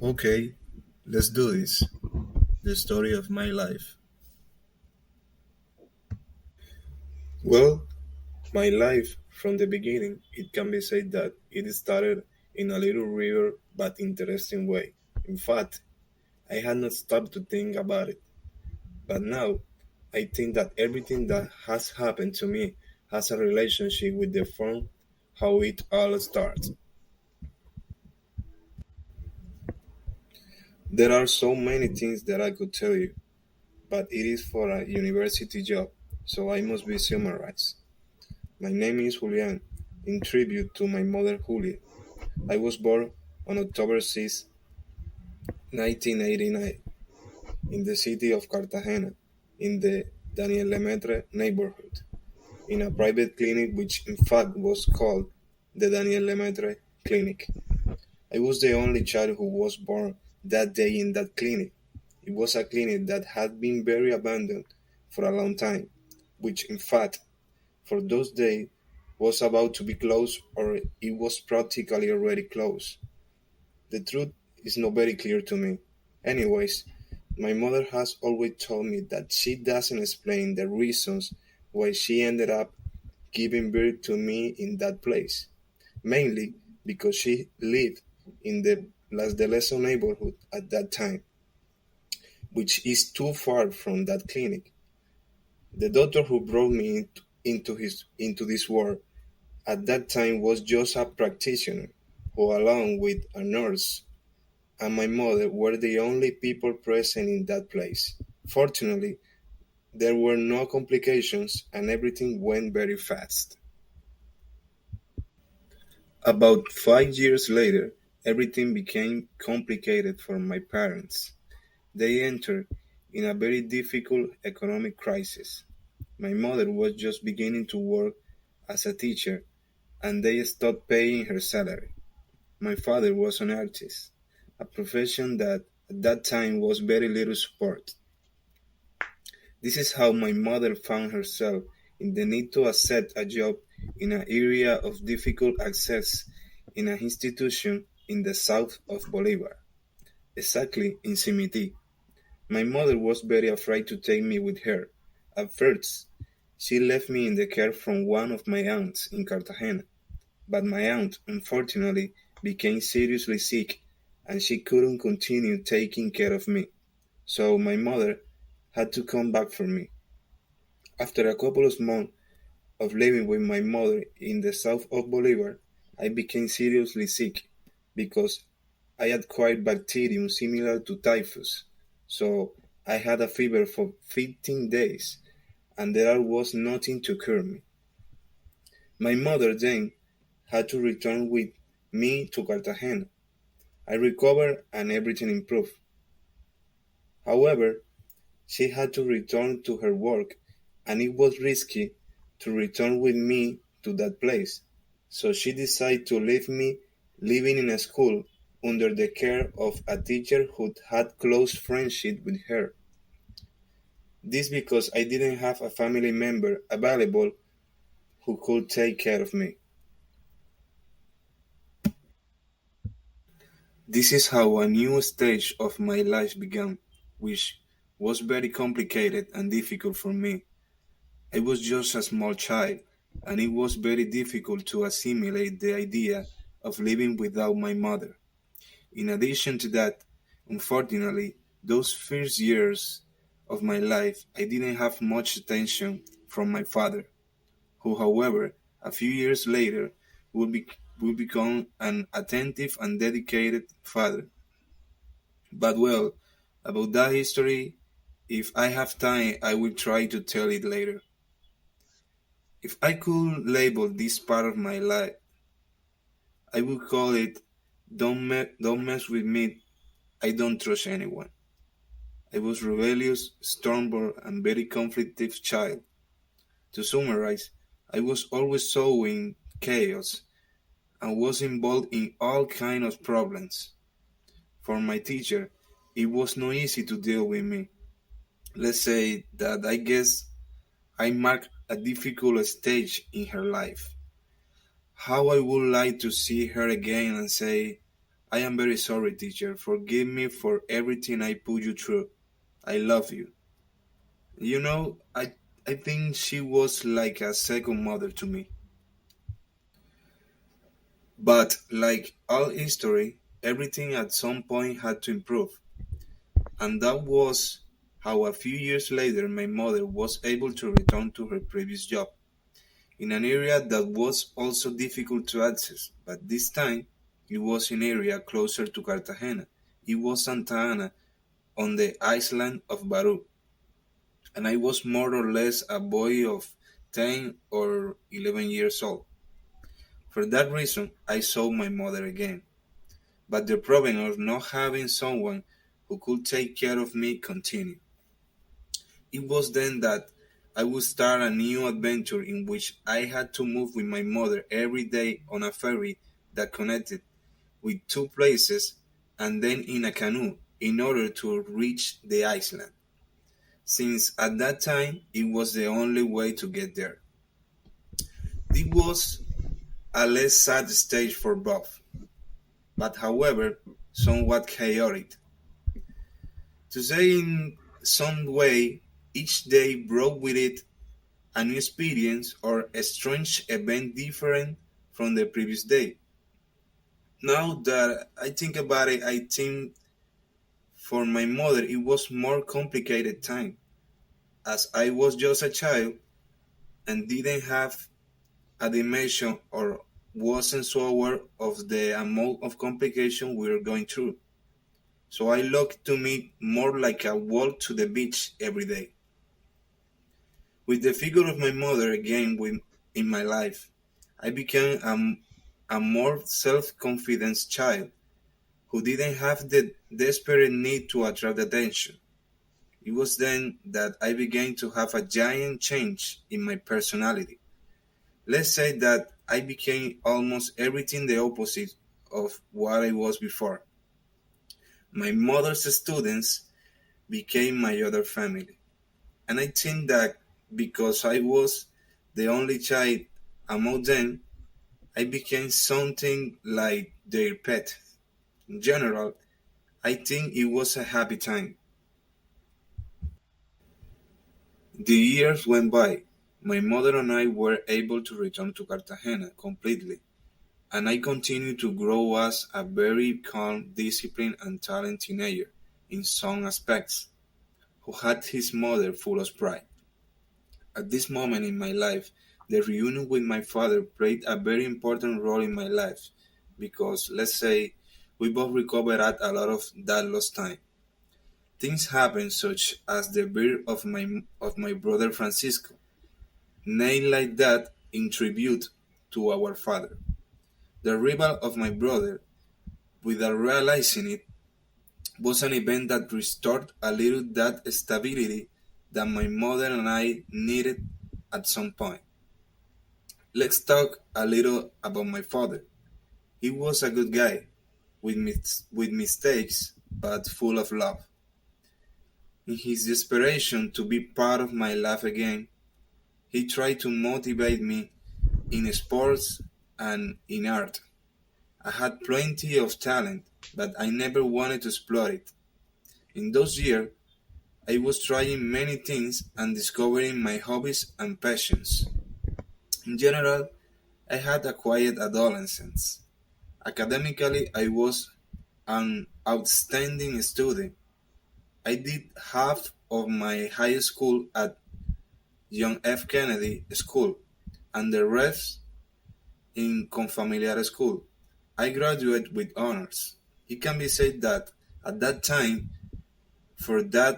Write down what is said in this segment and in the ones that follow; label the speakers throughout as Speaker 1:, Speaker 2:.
Speaker 1: Okay, let's do this. The story of my life. Well, my life from the beginning, it can be said that it started in a little river but interesting way. In fact, I had not stopped to think about it. But now, I think that everything that has happened to me has a relationship with the form how it all starts. There are so many things that I could tell you, but it is for a university job, so I must be summarized. My name is Julian, in tribute to my mother Julia. I was born on October 6, 1989, in the city of Cartagena, in the Daniel Lemaitre neighborhood, in a private clinic which in fact was called the Daniel Lemaitre Clinic. I was the only child who was born that day in that clinic. It was a clinic that had been very abandoned for a long time, which in fact for those days was about to be closed or it was practically already closed. The truth is not very clear to me. Anyways, my mother has always told me that she doesn't explain the reasons why she ended up giving birth to me in that place, mainly because she lived in the Las de Leso neighborhood at that time, which is too far from that clinic. The doctor who brought me into this world at that time was just a practitioner who, along with a nurse and my mother, were the only people present in that place. Fortunately, there were no complications and everything went very fast. About 5 years later, everything became complicated for my parents. They entered in a very difficult economic crisis. My mother was just beginning to work as a teacher and they stopped paying her salary. My father was an artist, a profession that at that time was very little support. This is how my mother found herself in the need to accept a job in an area of difficult access in an institution in the south of Bolivar, exactly in Simiti. My mother was very afraid to take me with her. At first, she left me in the care from one of my aunts in Cartagena. But my aunt, unfortunately, became seriously sick and she couldn't continue taking care of me. So my mother had to come back for me. After a couple of months of living with my mother in the south of Bolivar, I became seriously sick because I acquired bacterium similar to typhus. So I had a fever for 15 days and there was nothing to cure me. My mother then had to return with me to Cartagena. I recovered and everything improved. However, she had to return to her work and it was risky to return with me to that place. So she decided to leave me living in a school under the care of a teacher who had close friendship with her. This because I didn't have a family member available who could take care of me. This is how a new stage of my life began, which was very complicated and difficult for me. I was just a small child, and it was very difficult to assimilate the idea of living without my mother. In addition to that, unfortunately, those first years of my life, I didn't have much attention from my father, who, however, a few years later would become an attentive and dedicated father. But well, about that history, if I have time, I will try to tell it later. If I could label this part of my life, I would call it don't mess with me, I don't trust anyone. I was rebellious, stubborn, and very conflictive child. To summarize, I was always sowing chaos and was involved in all kinds of problems. For my teacher, it was not easy to deal with me. Let's say that I guess I marked a difficult stage in her life. How I would like to see her again and say, I am very sorry, teacher. Forgive me for everything I put you through. I love you. You know, I think she was like a second mother to me. But like all history, everything at some point had to improve. And that was how a few years later my mother was able to return to her previous job in an area that was also difficult to access, but this time it was an area closer to Cartagena. It was Santa Ana on the island of Baru, and I was more or less a boy of 10 or 11 years old. For that reason, I saw my mother again. But the problem of not having someone who could take care of me continued. It was then that I would start a new adventure in which I had to move with my mother every day on a ferry that connected with two places and then in a canoe in order to reach the island, since at that time it was the only way to get there. It was a less sad stage for both, but however, somewhat chaotic. To say in some way, each day brought with it a new experience or a strange event different from the previous day. Now that I think about it, I think for my mother it was more complicated time, as I was just a child and didn't have a dimension or wasn't so aware of the amount of complication we were going through. So I looked to me more like a walk to the beach every day. With the figure of my mother again in my life, I became a more self-confident child who didn't have the desperate need to attract attention. It was then that I began to have a giant change in my personality. Let's say that I became almost everything the opposite of what I was before. My mother's students became my other family. And I think that because I was the only child among them, I became something like their pet. In general, I think it was a happy time. The years went by. My mother and I were able to return to Cartagena completely, and I continued to grow as a very calm, disciplined, and talented teenager in some aspects, who had his mother full of pride. At this moment in my life, the reunion with my father played a very important role in my life because, let's say, we both recovered at a lot of that lost time. Things happened such as the birth of my brother Francisco, named like that in tribute to our father. The arrival of my brother, without realizing it, was an event that restored a little that stability that my mother and I needed at some point. Let's talk a little about my father. He was a good guy, with mistakes, but full of love. In his desperation to be part of my life again, he tried to motivate me in sports and in art. I had plenty of talent, but I never wanted to explore it. In those years, I was trying many things and discovering my hobbies and passions. In general, I had a quiet adolescence. Academically, I was an outstanding student. I did half of my high school at John F. Kennedy School and the rest in Confamiliar School. I graduated with honors. It can be said that at that time, for that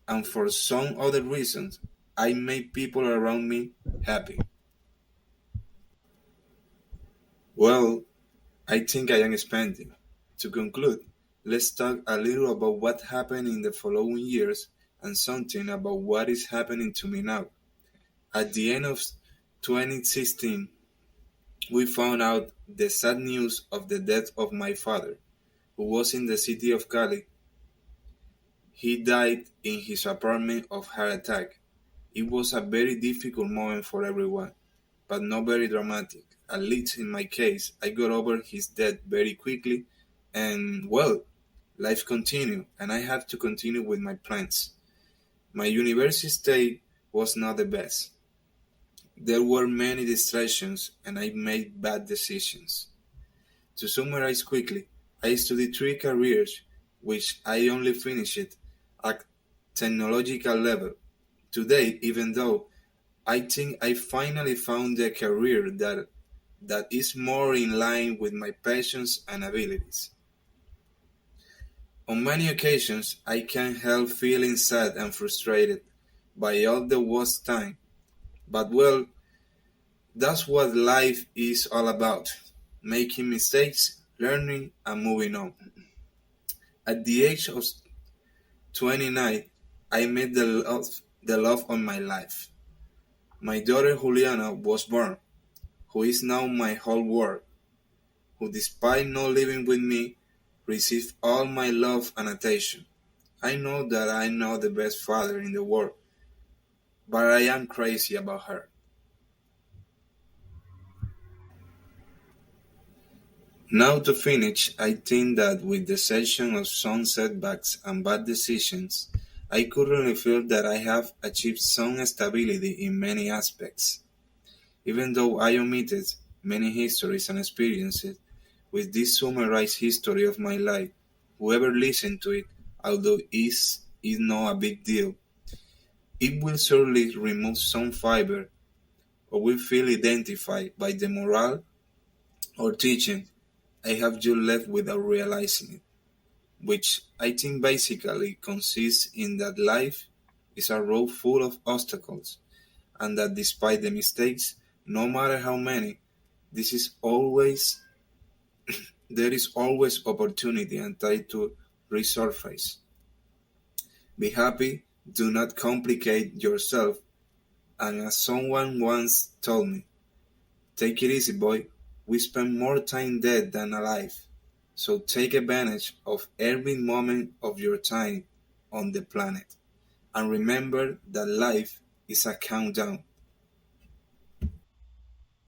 Speaker 1: and for some other reasons, I made people around me happy. Well, I think I am expanding. To conclude, let's talk a little about what happened in the following years and something about what is happening to me now. At the end of 2016, we found out the sad news of the death of my father, who was in the city of Cali. He died in his apartment of heart attack. It was a very difficult moment for everyone, but not very dramatic. At least in my case, I got over his death very quickly And well, life continued, and I had to continue with my plans. My university stay was not the best. There were many distractions, and I made bad decisions. To summarize quickly, I studied three careers, which I only finished at technological level. Today, even though I think I finally found a career that is more in line with my passions and abilities. On many occasions, I can't help feeling sad and frustrated by all the worst time, but well, that's what life is all about, making mistakes, learning, and moving on. At the age of 29, I met the love of my life. My daughter Juliana was born, who is now my whole world, who despite not living with me, received all my love and attention. I know that I'm not the best father in the world, but I am crazy about her. Now to finish, I think that with the session of some setbacks and bad decisions, I currently feel that I have achieved some stability in many aspects. Even though I omitted many histories and experiences, with this summarized history of my life, whoever listened to it, although is not a big deal, it will surely remove some fiber or will feel identified by the moral or teaching I have just left without realizing it, which I think basically consists in that life is a road full of obstacles, and that despite the mistakes, no matter how many, this is always there is always opportunity and time to resurface. Be happy, do not complicate yourself, and as someone once told me, take it easy, boy. We spend more time dead than alive. So take advantage of every moment of your time on the planet. And remember that life is a countdown.